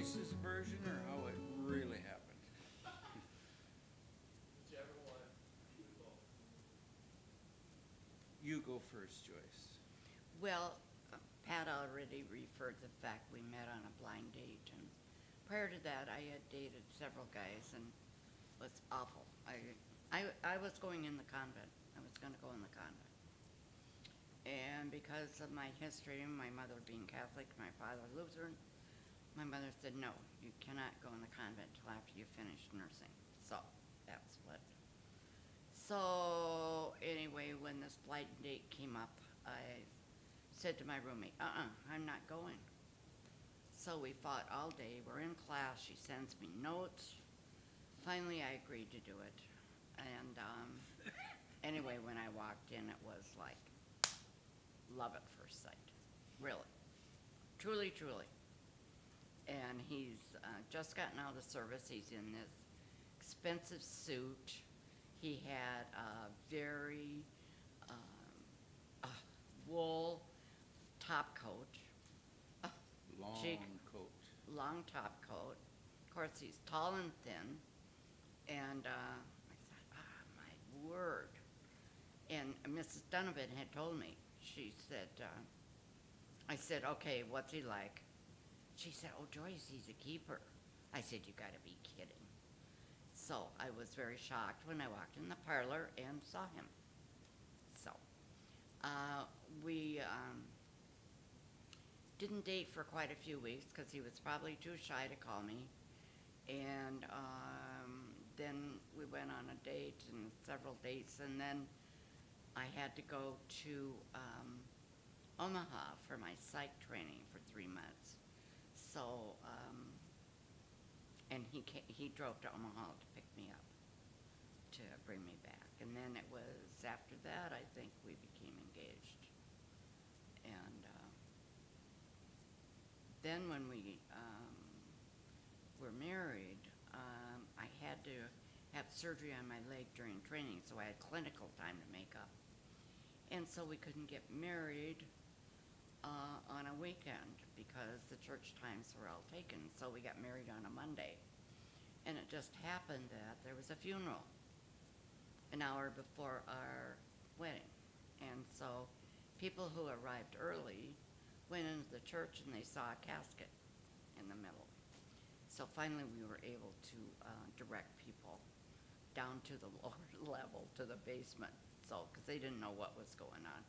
Joyce's version or how it really happened? Whichever one you go. You go first, Joyce. Well, Pat already referred to the fact we met on a blind date, and prior to that, I had dated several guys, and it was awful. I was going in the convent. I was going to go in the convent. And because of my history, my mother being Catholic, my father Lutheran, my mother said, no, you cannot go in the convent till after you finish nursing. So that's what. So anyway, when this blind date came up, I said to my roommate, I'm not going. So we fought all day. We're in class. She sends me notes. Finally, I agreed to do it. And anyway, when I walked in, it was like love at first sight. Really. Truly, truly. And he's just gotten out of service. He's in this expensive suit. He had a very wool top coat. Long Cheek. coat. Long top coat. Of course, he's tall and thin. And I thought, my word. And Mrs. Donovan had told me, she said, I said, okay, what's he like? She said, oh, Joyce, he's a keeper. I said, you gotta be kidding. So I was very shocked when I walked in the parlor and saw him. So we didn't date for quite a few weeks because he was probably too shy to call me. And then we went on a date and several dates, and then I had to go to Omaha for my psych training for 3 months. So, and he drove to Omaha to pick me up, to bring me back. And then it was after that, I think we became engaged. And then when we were married, I had to have surgery on my leg during training, so I had clinical time to make up. And so we couldn't get married on a weekend because the church times were all taken. So we got married on a Monday. And it just happened that there was a funeral an hour before our wedding. And so people who arrived early went into the church and they saw a casket in the middle. So finally we were able to direct people down to the lower level, to the basement, so because they didn't know what was going on.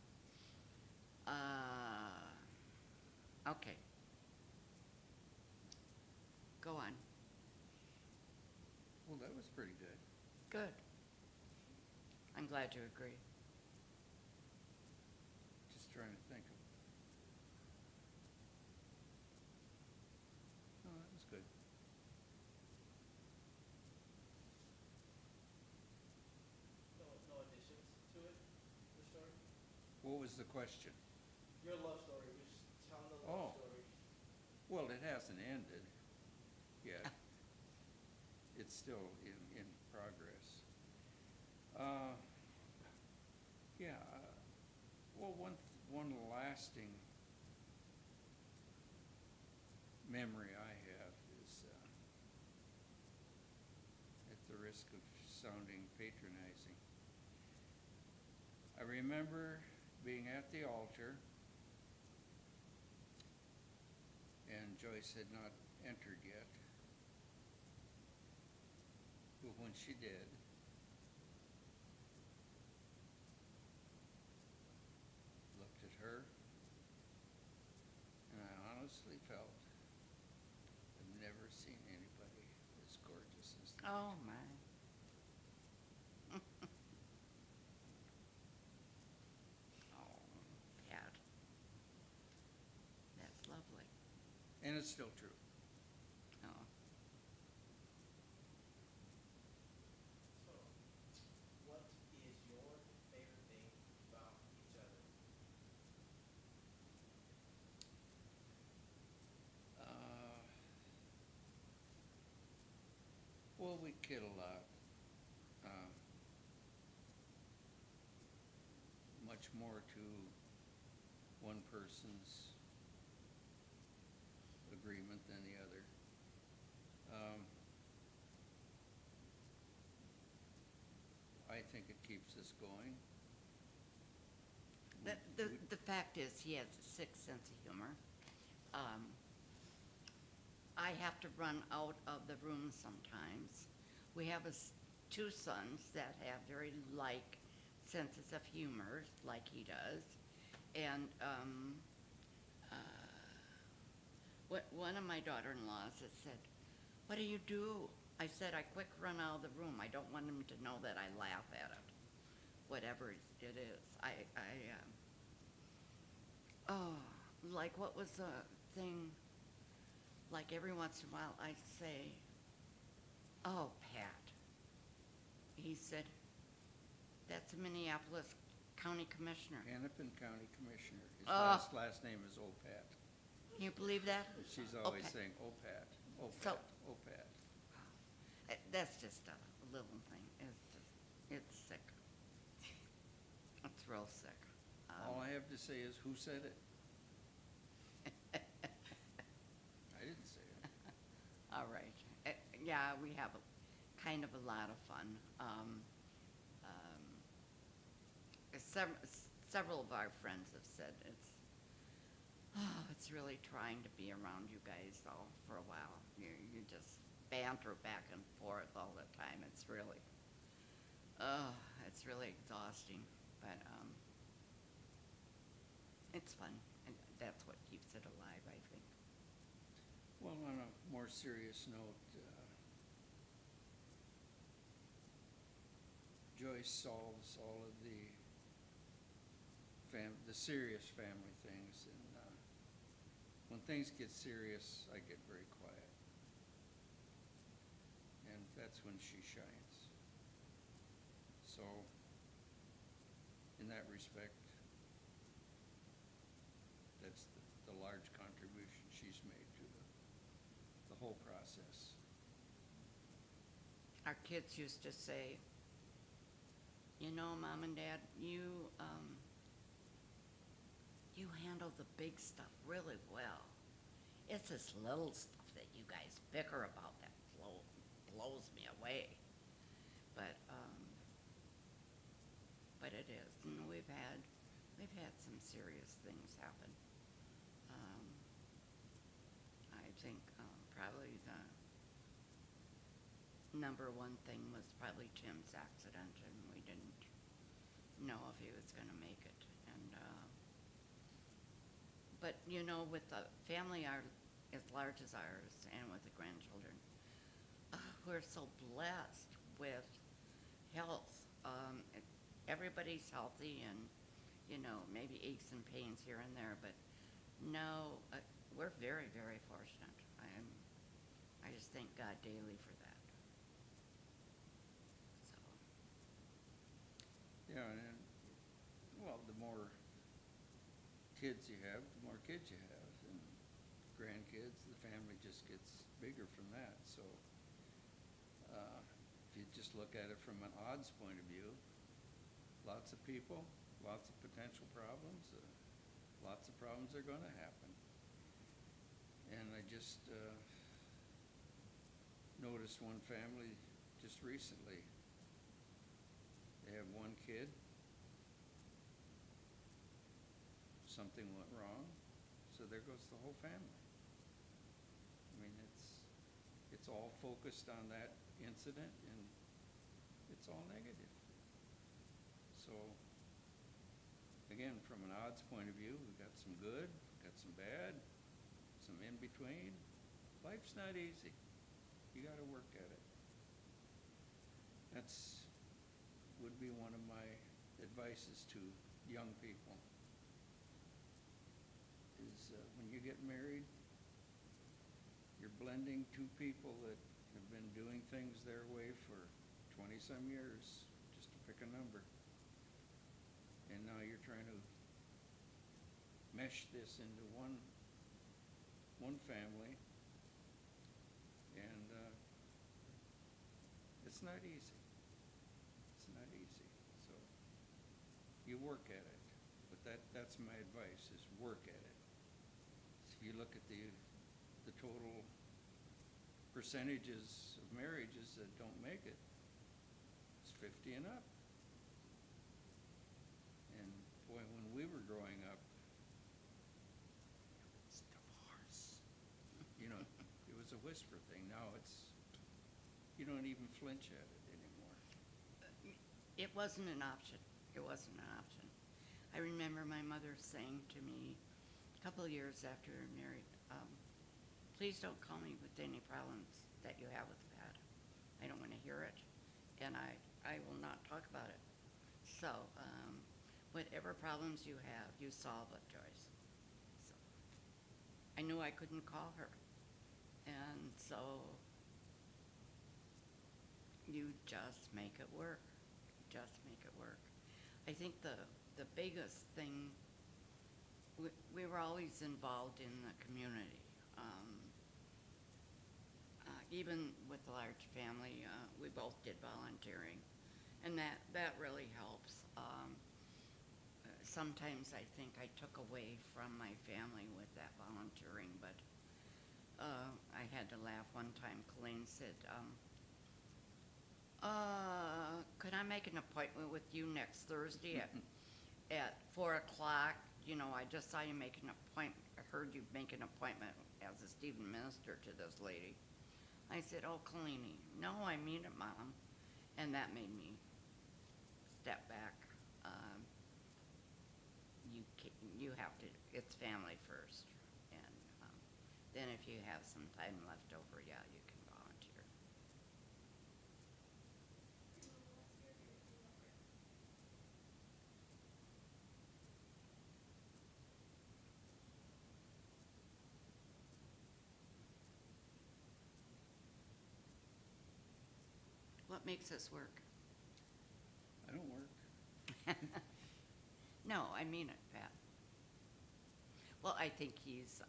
Okay. Go on. Well, that was pretty good. Good. I'm glad you agree. Just trying to think of. Oh, that was good. No additions to it, the story? What was the question? Your love story, just telling the Oh. love story. Well, it hasn't ended yet. It's still in progress. Yeah, well, one lasting memory I have is, at the risk of sounding patronizing, I remember being at the altar, and Joyce had not entered yet. But when she did, looked at her, and I honestly felt I've never seen anybody as gorgeous as that. Oh my. Oh, Pat. That's lovely. And it's still true. Oh. So, what is your favorite thing about each other? Well, we kid a lot. Much more to one person's agreement than the other. think it keeps us going. The fact is, he has a sick sense of humor. I have to run out of the room sometimes. We have two sons that have very like senses of humor, like he does. And one of my daughter-in-laws has said, "What do you do?" I said, "I quick run out of the room. I don't want him to know that I laugh at it, whatever it is." Oh, like what was the thing? Like every once in a while I say, "Oh, Pat." He said, "That's a Minneapolis County Commissioner." Hennepin County Commissioner. His Oh. last name is OPAT. Can you believe that? She's always Okay. saying OPAT, OPAT, So- OPAT. That's just a little thing. It's sick. It's real sick. All I have to say is, who said it? I didn't say it. All right. Yeah, we have kind of a lot of fun. Several of our friends have said it's really trying to be around you guys though for a while. You just banter back and forth all the time. It's really exhausting, but it's fun, and that's what keeps it alive, I think. Well, on a more serious note, Joyce solves all of the serious family things, and when things get serious, I get very quiet, and that's when she shines. So, in that respect, that's the large contribution she's made to the whole process. Our kids used to say, Mom and Dad, you handle the big stuff really well. It's this little stuff that you guys bicker about that blows me away. But it is, and we've had some serious things happen. I think probably the number one thing was probably Tim's accident, and we didn't know if he was going to make it. And but with a family as large as ours, and with the grandchildren, we're so blessed with health. Everybody's healthy, and maybe aches and pains here and there, but no, we're very, very fortunate. I just thank God daily for that. So. Yeah, and well, the more kids you have, the more kids you have, and grandkids, the family just gets bigger from that. So if you just look at it from an odds point of view, lots of people, lots of potential problems, lots of problems are going to happen. And I just noticed one family just recently. They have one kid. Something went wrong, so there goes the whole family. I mean, it's all focused on that incident, and it's all negative. So, again, from an odds point of view, we've got some good, we've got some bad, some in between. Life's not easy. You got to work at it. That's would be one of my advices to young people. Is when you get married, you're blending two people that have been doing things their way for 20-some years, just to pick a number. And now you're trying to mesh this into one family, and it's not easy. It's not easy. So you work at it, but that's my advice: is work at it. So if you look at the total percentages of marriages that don't make it, it's 50 and up. whisper thing. Now you don't even flinch at it anymore. It wasn't an option. It wasn't an option. I remember my mother saying to me a couple of years after we were married, please don't call me with any problems that you have with Pat. I don't want to hear it, and I will not talk about it. So, whatever problems you have, you solve it, Joyce. So, I knew I couldn't call her, and so you just make it work. Just make it work. I think the biggest thing, we were always involved in the community. Even with a large family, we both did volunteering, and that really helps. Sometimes I think I took away from my family with that volunteering, but I had to laugh one time. Colleen said, could I make an appointment with you next Thursday at 4 o'clock? You know, I just saw you make an appointment. I heard you make an appointment as a Stephen minister to this lady. I said, oh, Colleen, no, I mean it, Mom. And that made me step back. You have to, it's family first. And then if you have some time left over, yeah, you can volunteer. What makes us work? I don't work. No, I mean it, Pat. Well, I think he's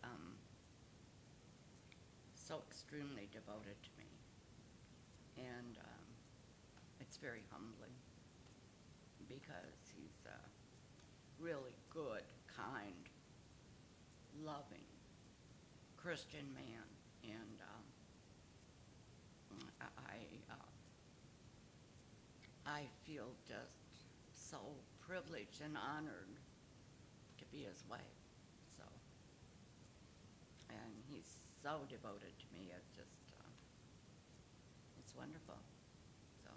so extremely devoted to me. And it's very humbling because he's a really good, kind, loving Christian man. And I feel just so privileged and honored to be his wife. So, and he's so devoted to me. It's just, it's wonderful. So,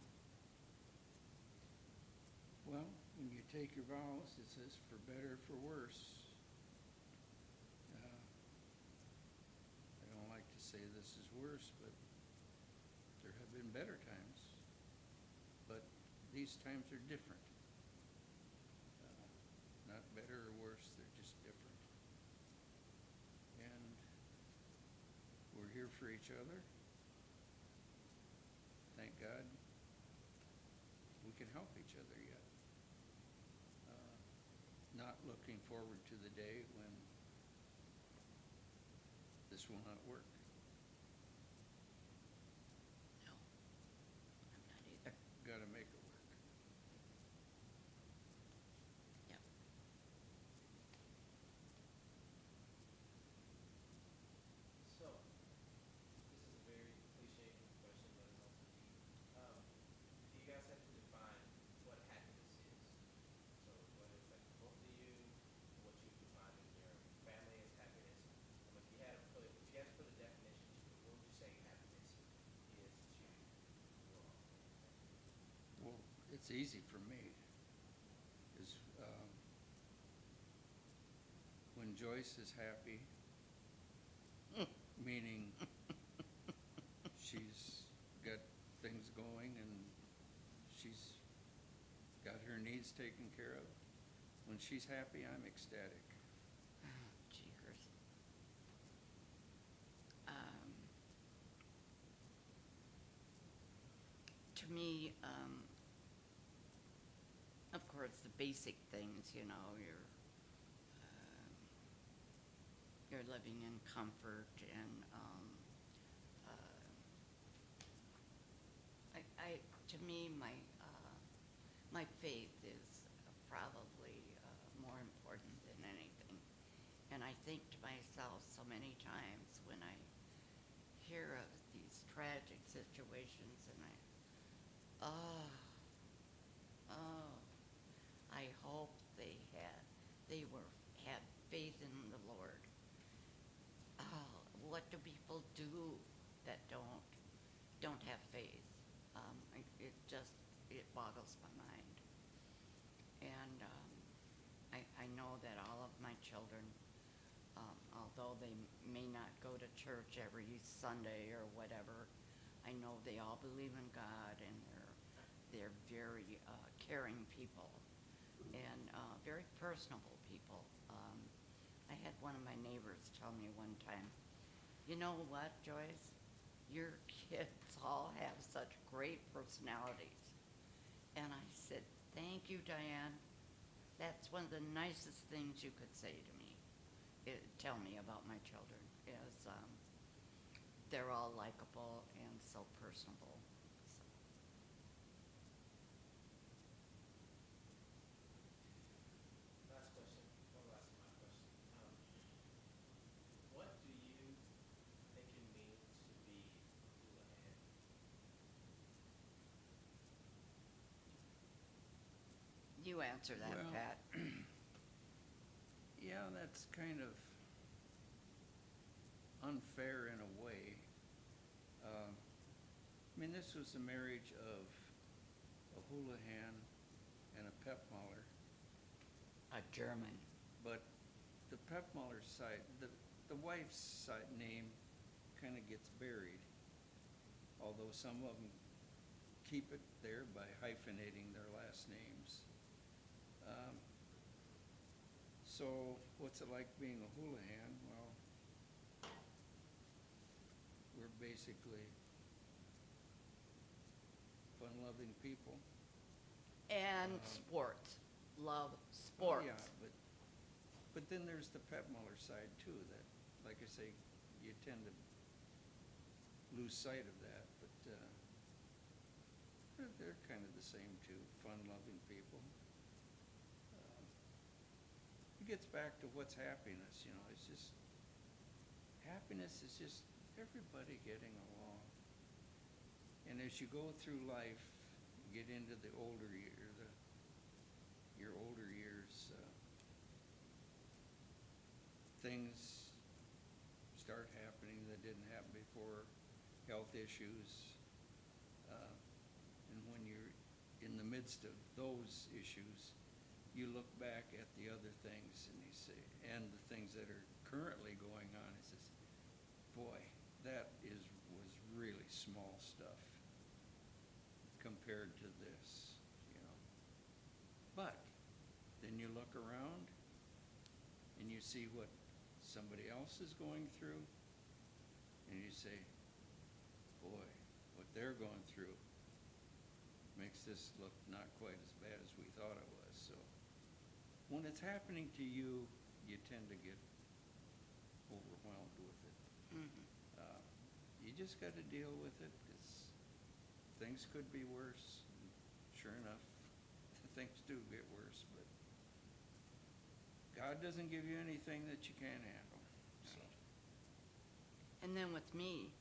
Well, when you take your vows, it says for better, for worse. I don't like to say this is worse, but there have been better times. But these times are different. Not better or worse, they're just different. And we're here for each other. Thank God we can help each other yet. Not looking forward to the day when this will not work. no, I'm not either. Got to make it work. Yep. So, this is a very cliche question, but it's also deep. Do you guys have to define what happiness is? So, whether it's like both of you, what you define in your family as happiness, if you had to put, if you had to put a definition to it, what would you say happiness is to you all? Well, it's easy for me. Is when Joyce is happy, meaning she's got things going and she's got her needs taken care of. When she's happy, I'm ecstatic. Jeekers. To me, of course, the basic things, you know, you're living in comfort, and to me, my faith is probably more important than anything. And I think to myself so many times when I hear of these tragic situations, and I hope they had faith in the Lord. Oh, what do people do that don't have faith. It just, it boggles my mind. And I know that all of my children, although they may not go to church every Sunday or whatever, I know they all believe in God, and they're very caring people and very personable people. I had one of my neighbors tell me one time, you know what, Joyce? Your kids all have such great personalities. And I said, thank you, Diane. That's one of the nicest things you could say to me. Tell me about my children is they're all likable and so personable. So. Last question. One last my question. What do you think it means to be a Houlihan? You answer that, Well, Pat. Yeah, that's kind of unfair in a way. I mean, this was a marriage of a Houlihan and a Pepmuller, A German. but the Pepmuller side, the wife's side name kind of gets buried, although some of them keep it there by hyphenating their last names. So what's it like being a Houlihan? Well, we're basically fun-loving people. And Um, sports. Love Oh, sports. yeah, but then there's the Pepmuller side too, that, like I say, you tend to lose sight of that, but, they're kind of the same too, fun-loving people. It gets back to what's happiness, you know, it's just, happiness is just everybody getting along. And as you go through life, you get into the older year, your older years, things start happening that didn't happen before, health issues. And when you're in the midst of those issues, you look back at the other things and you say, and the things that are currently going on, it says, boy, was really small stuff compared to this, you know. But then you look around and you see what somebody else is going through, and you say, boy, what they're going through makes this look not quite as bad as we thought it was. So when it's happening to you, you tend to get overwhelmed with it. Mhm. You just got to deal with it, because things could be worse. And sure enough, things do get worse, but God doesn't give you anything that you can't handle. So, And then with me,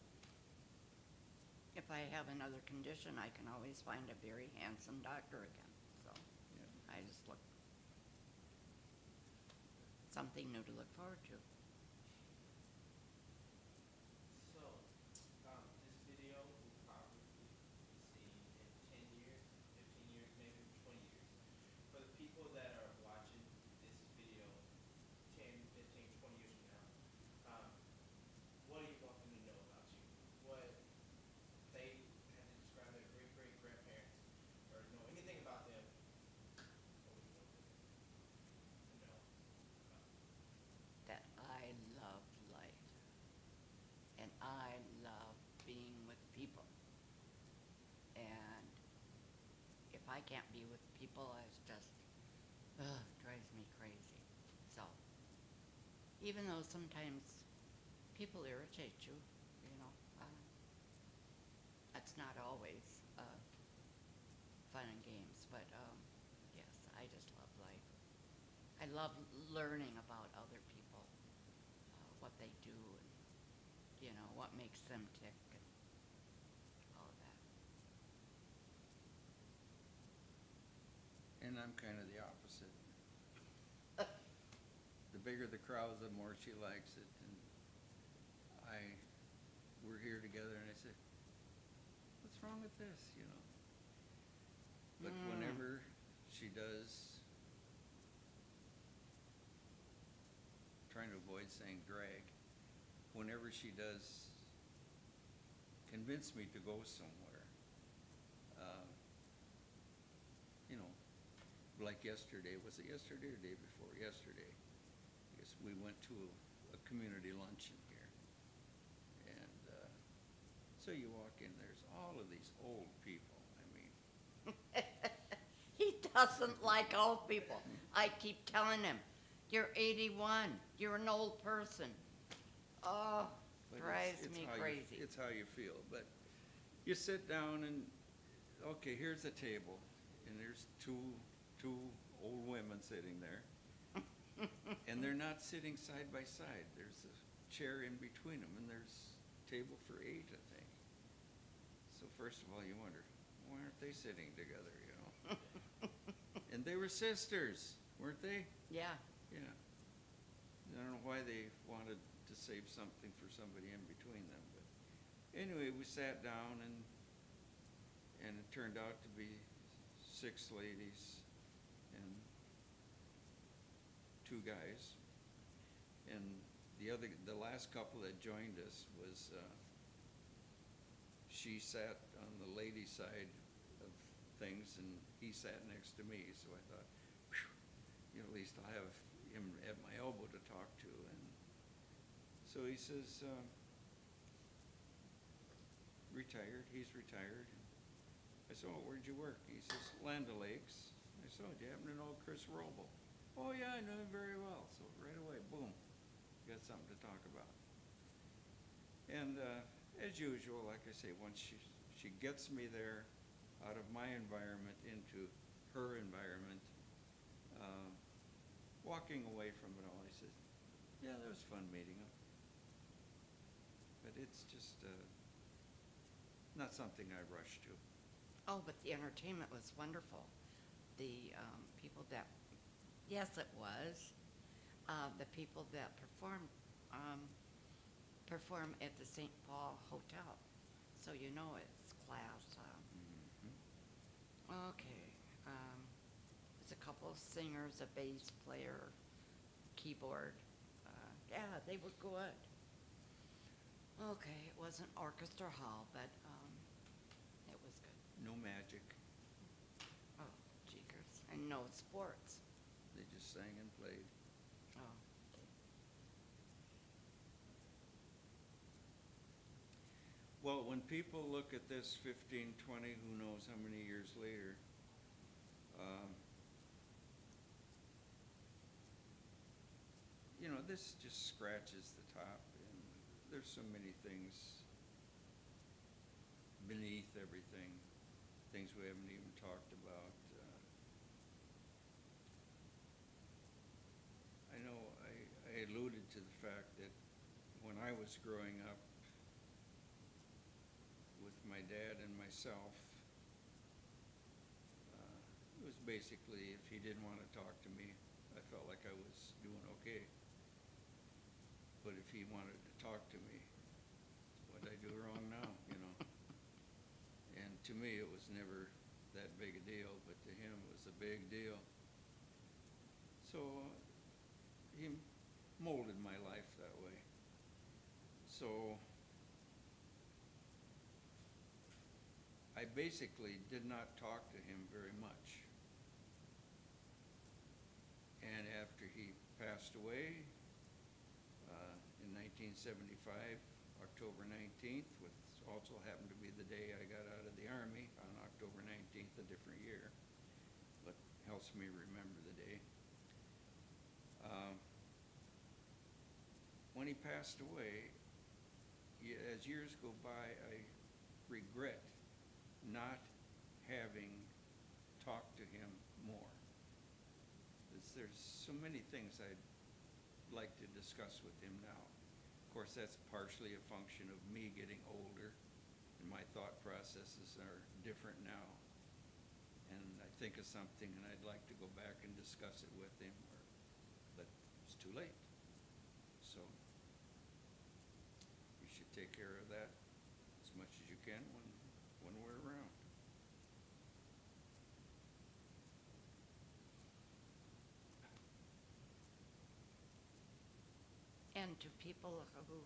if I have another condition, I can always find a very handsome doctor again. So yeah. I just look something new to look forward to. So, this video will probably be seen in 10 years, 15 years, maybe 20 years. For the people that are watching this video 10, 15, 20 years from now, what do you want them to know about you? What they had to describe their great-great-grandparents or know anything about them, what would you want them to know about? That I love life. And I love being with people. And if I can't be with people, it's just, drives me crazy. So, even though sometimes people irritate you, you know, that's not always fun and games. But yes, I just love life. I love learning about other people, what they do, and you know what makes them tick, and all of that. And I'm kind of the opposite. The bigger the crowd, the more she likes it. And I we're here together, and I said, what's wrong with this, you know? But whenever she does, trying to avoid saying drag, whenever she does convince me to go somewhere, you know, like yesterday, was it yesterday or day before? Yesterday. I guess we went to a community luncheon here. And so you walk in, there's all of these old people. I mean, He doesn't like old people. I keep telling him, you're 81. You're an old person. Oh, but drives it's me how crazy. it's how you feel. But you sit down and, okay, here's a table, and there's two old women sitting there. And they're not sitting side by side. There's a chair in between them, and there's a table for 8, I think. So first of all, you wonder, why aren't they sitting together, you know? And they were sisters, weren't they? Yeah. Yeah. I don't know why they wanted to save something for somebody in between them, but anyway, we sat down, and it turned out to be 6 ladies and 2 guys. And the last couple that joined us was, she sat on the lady side of things, and he sat next to me. So I thought, whew, you know, at least I'll have him at my elbow to talk to. And so he says, retired. He's retired. I said, oh, where'd you work? He says, Land O'Lakes. I said, oh, do you happen to know Chris Roble? Oh, yeah, I know him very well. So right away, boom, got something to talk about. And as usual, like I say, once she gets me there, out of my environment into her environment, walking away from it all, I said, yeah, that was fun meeting him. But it's just not something I rush to. Oh, but the entertainment was wonderful. The people that, yes, it was. The people that perform at the St. Paul Hotel, so you know it's class. Okay, there's a couple of singers, a bass player, keyboard. Yeah, they were good. Okay, it wasn't orchestra hall, but it was good. No magic. Oh, jeekers. And no sports. They just sang and played. Oh, okay. Well, when people look at this 15, 20, who knows how many years later, you know, this just scratches the top, and there's so many things beneath everything, things we haven't even talked about. I know I alluded to the fact that when I was growing up with my dad and myself, it was basically, if he didn't want to talk to me, I felt like I was doing okay. But if he wanted to talk to me, what'd I do wrong now, you know? And to me, it was never that big a deal, but to him, it was a big deal. So he molded my life that way. So I basically did not talk to him very much. And after he passed away in 1975, October 19th, which also happened to be the day I got out of the Army, on October 19th, a different year, but helps me remember the day. When he passed away, as years go by, I regret not having talked to him more. There's so many things I'd like to discuss with him now. Of course, that's partially a function of me getting older, and my thought processes are different now. And I think of something, and I'd like to go back and discuss it with him, but it's too late. So we should take care of that in when we're around. And to people who,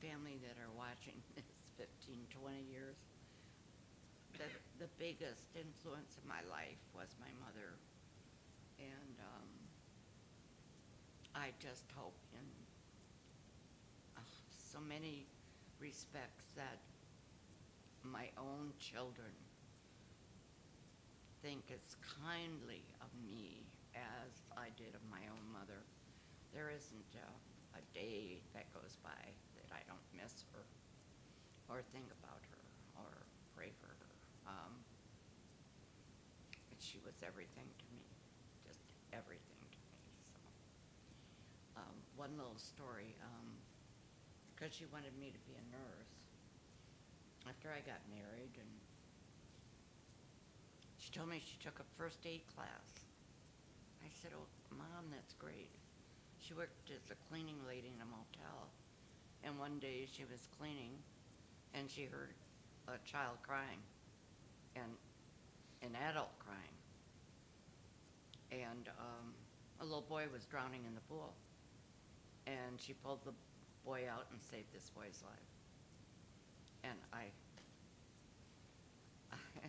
family that are watching this 15, 20 years, the biggest influence in my life was my mother. And I just hope in so many respects that my own children think as kindly of me as I did of my own mother. There isn't a day that goes by that I don't miss her or think about her or pray for her. She was everything to me, just everything to me. So, one little story, because she wanted me to be a nurse. After I got married, and she told me she took a first aid class. I said, "Oh, Mom, that's great." She worked as a cleaning lady in a motel, and one day she was cleaning, and she heard a child crying, and an adult crying, and a little boy was drowning in the pool, and she pulled the boy out and saved this boy's life. And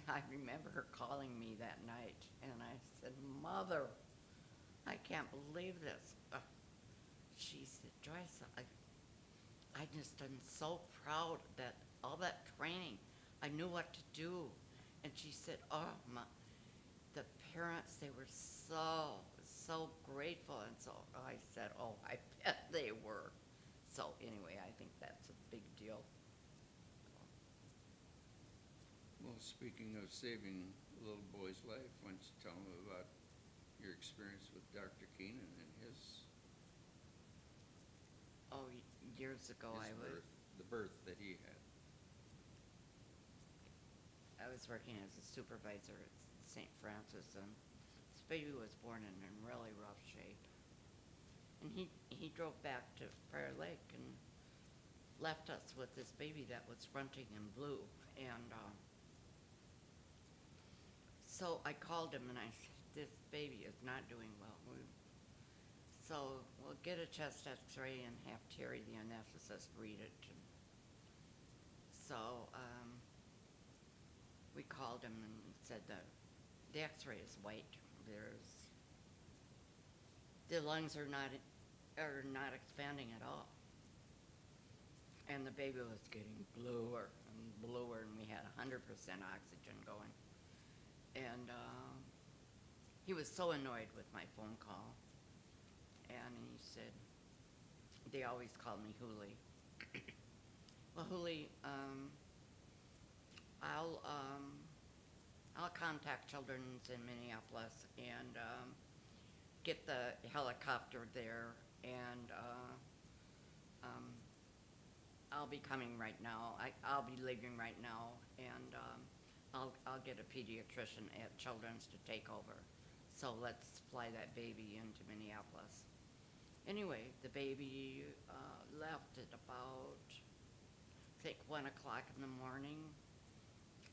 I remember her calling me that night, and I said, "Mother, I can't believe this." She said, "Joyce, I just am so proud that all that training, I knew what to do." And she said, "Oh, the parents, they were so grateful." And so I said, "Oh, I bet they were." So anyway, I think that's a big deal. Well, speaking of saving a little boy's life, why don't you tell him about your experience with Dr. Keenan and his Oh, years ago, the birth that he had. I was working as a supervisor at St. Francis, and this baby was born in really rough shape. And he drove back to Prior Lake and left us with this baby that was grunting and blue. And so I called him and I said, "This baby is not doing well. So we'll get a chest x-ray and have Terry, the anesthetist, read it." And so we called him and said that the x-ray is white. The lungs are not expanding at all. And the baby was getting bluer and bluer, and we had 100% oxygen going. And he was so annoyed with my phone call. And he said, they always called me Huli. "Well, Huli, I'll contact Children's in Minneapolis and get the helicopter there, and I'll be coming right now. I'll be leaving right now, and I'll get a pediatrician at Children's to take over. So let's fly that baby into Minneapolis." Anyway, the baby left at about, I think, 1 o'clock in the morning,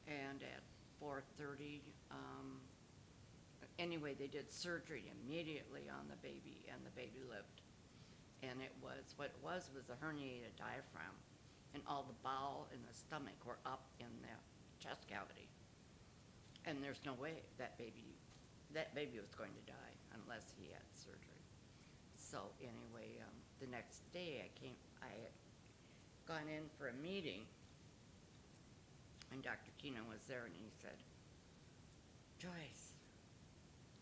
and at 4:30, anyway, they did surgery immediately on the baby, and the baby lived. And what it was a herniated diaphragm, and all the bowel and the stomach were up in the chest cavity. And there's no way that baby was going to die unless he had surgery. So anyway, the next day I had gone in for a meeting, and Dr. Keenan was there, and he said, "Joyce,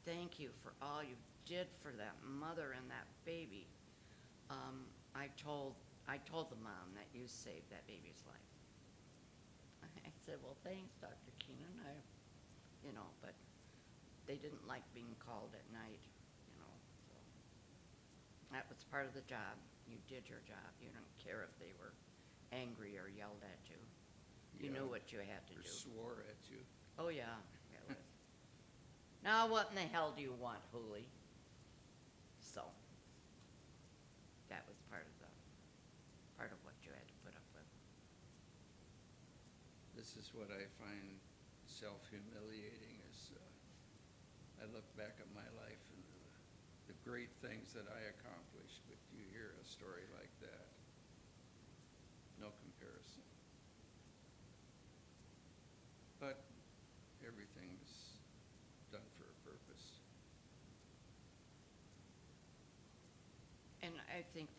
thank you for all you did for that mother and that baby. I told the mom that you saved that baby's life." I said, "Well, thanks, Dr. Keenan." But they didn't like being called at night, so that was part of the job. You did your job. You don't care if they were angry or yelled at you. You knew what you had to Or do. swore at you. Oh, yeah. It was. "Now what in the hell do you want, Huli?" So that was part of what you had to put up with. this is what I find self-humiliating is, I look back at my life and the great things that I accomplished, but you hear a story like that, no comparison. But everything's done for a purpose. And I think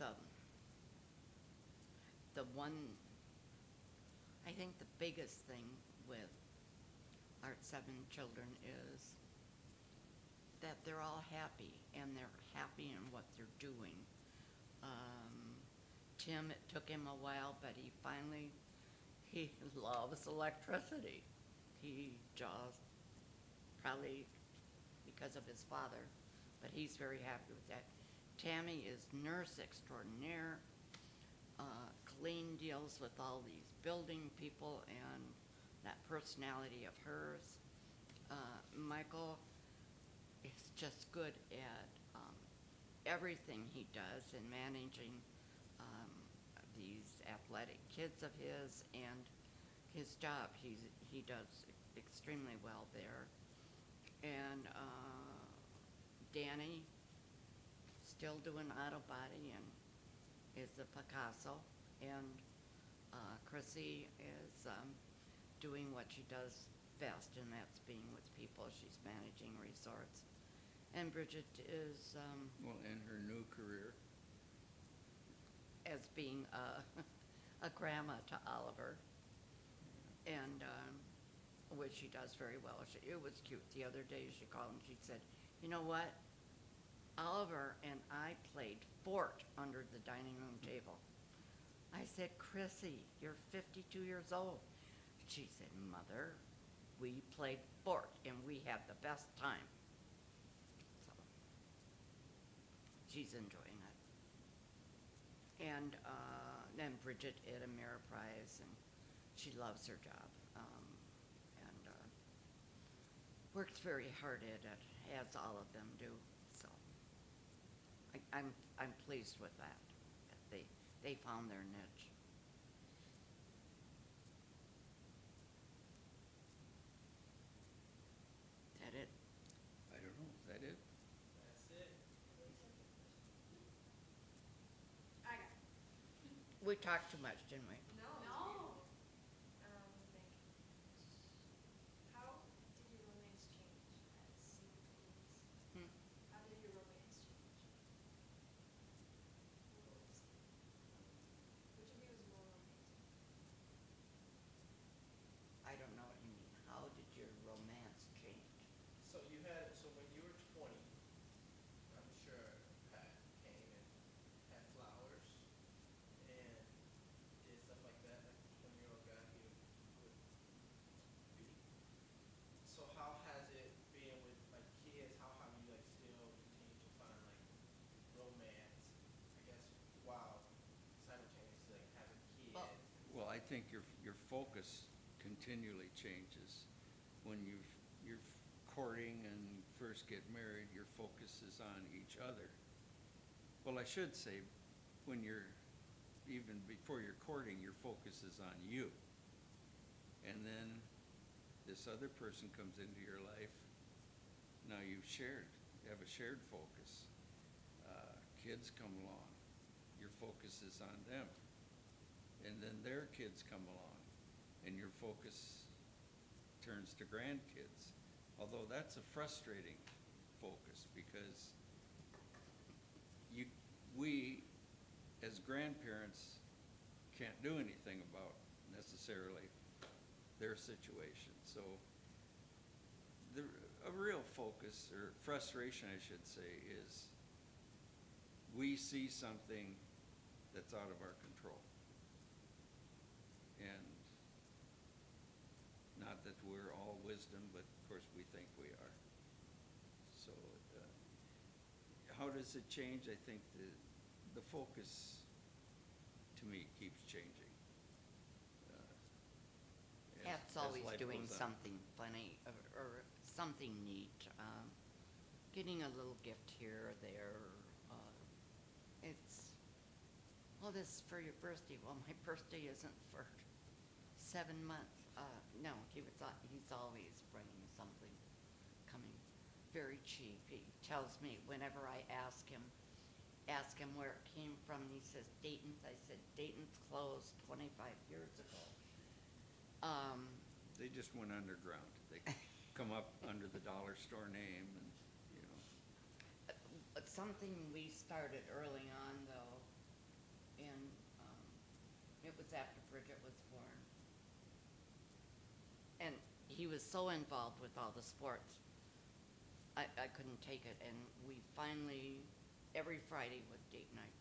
I think the biggest thing with our 7 children is that they're all happy, and they're happy in what they're doing. Tim, it took him a while, but he loves electricity. He just, probably because of his father, but he's very happy with that. Tammy is nurse extraordinaire, Colleen deals with all these building people and that personality of hers. Michael is just good at everything he does in managing these athletic kids of his and his job. He does extremely well there. And Danny, still doing auto body and is a Picasso. And Chrissy is doing what she does best, and that's being with people. She's managing resorts. And Bridget is Well, in her new career, as being a grandma to Oliver, and which she does very well. It was cute. The other day she called and she said, "You know what? Oliver and I played fort under the dining room table." I said, "Chrissy, you're 52 years old." She said, "Mother, we played fort and we had the best time." So she's enjoying it. And then Bridget at Ameriprise, and she loves her job, and works very hard at it, as all of them do. So I'm pleased with that they found their niche. That it? I don't know, is that it? That's it. I got it. We talked too much, didn't we? No. Let me think. How did your romance change as single parents? Hmm. How did your romance change? Which of you is more romantic? I don't know what you mean. How did your romance change? So when you were 20, I'm sure Pat came and had flowers and did stuff like that, like a 20-year-old guy he would be. So how has it been with like kids? How have you like still continued to find like romance, I guess, while simultaneously like having kids? Well- Well, I think your focus continually changes. When you're courting and first get married, your focus is on each other. Well, I should say, even before you're courting, your focus is on you. And then this other person comes into your life. Now you have a shared focus. Kids come along, your focus is on them. And then their kids come along, and your focus turns to grandkids. Although that's a frustrating focus, because we as grandparents can't do anything about necessarily their situation. So a real focus, or frustration I should say, is we see something that's out of our control. And not that we're all wisdom, but of course we think we are. So how does it change? I think the focus, to me, keeps changing. Pat's as always life doing goes on. something funny or something neat. Getting a little gift here or there. This is for your birthday. Well, my birthday isn't for 7 months. No, he's always bringing something, coming very cheap. He tells me whenever I ask him where it came from, and he says Dayton's. I said Dayton's closed 25 years ago. They just went underground. They come up under the dollar store name and, you know. But something we started early on, though, and it was after Bridget was born. And he was so involved with all the sports, I couldn't take it. And we finally, every Friday was date night.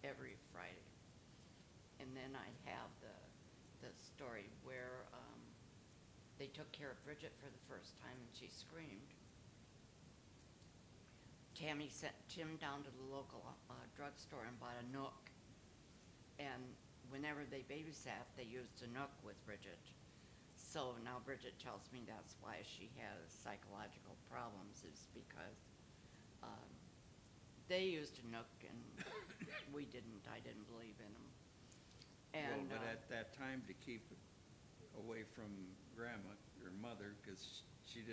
Every Friday. And then I have the story where they took care of Bridget for the first time and she screamed. Tammy sent Tim down to the local drugstore and bought a Nook. And whenever they babysat, they used a Nook with Bridget. So now Bridget tells me that's why she has psychological problems, is because they used a Nook and we didn't. I didn't believe in them. And, Well, but at that time, to keep it away from grandma, your mother, because she didn't